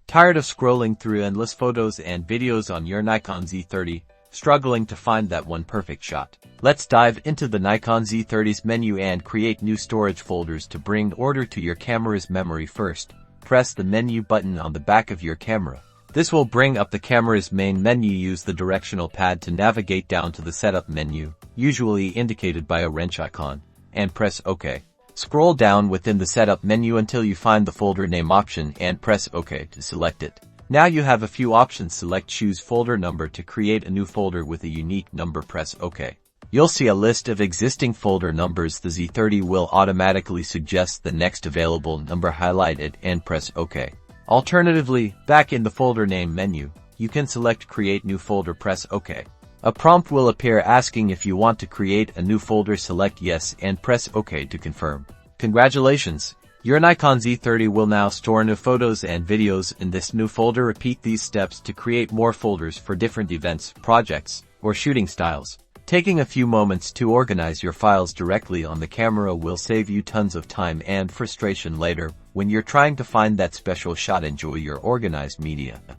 Tired of scrolling through endless photos and videos on your Nikon Z30, struggling to find that one perfect shot? Let's dive into the Nikon Z30's menu and create new storage folders to bring order to your camera's memory. First, press the menu button on the back of your camera. This will bring up the camera's main menu. Use the directional pad to navigate down to the setup menu, usually indicated by a wrench icon, and press OK. Scroll down within the setup menu until you find the folder name option and press OK to select it. Now you have a few options. Select choose folder number to create a new folder with a unique number. Press OK. You'll see a list of existing folder numbers. The Z30 will automatically suggest the next available number. Highlight it and press OK. Alternatively, back in the folder name menu, you can select create new folder. Press OK. A prompt will appear asking if you want to create a new folder. Select yes and press OK to confirm. Congratulations! Your Nikon Z30 will now store new photos and videos in this new folder. Repeat these steps to create more folders for different events, projects, or shooting styles. Taking a few moments to organize your files directly on the camera will save you tons of time and frustration later when you're trying to find that special shot. Enjoy your organized media.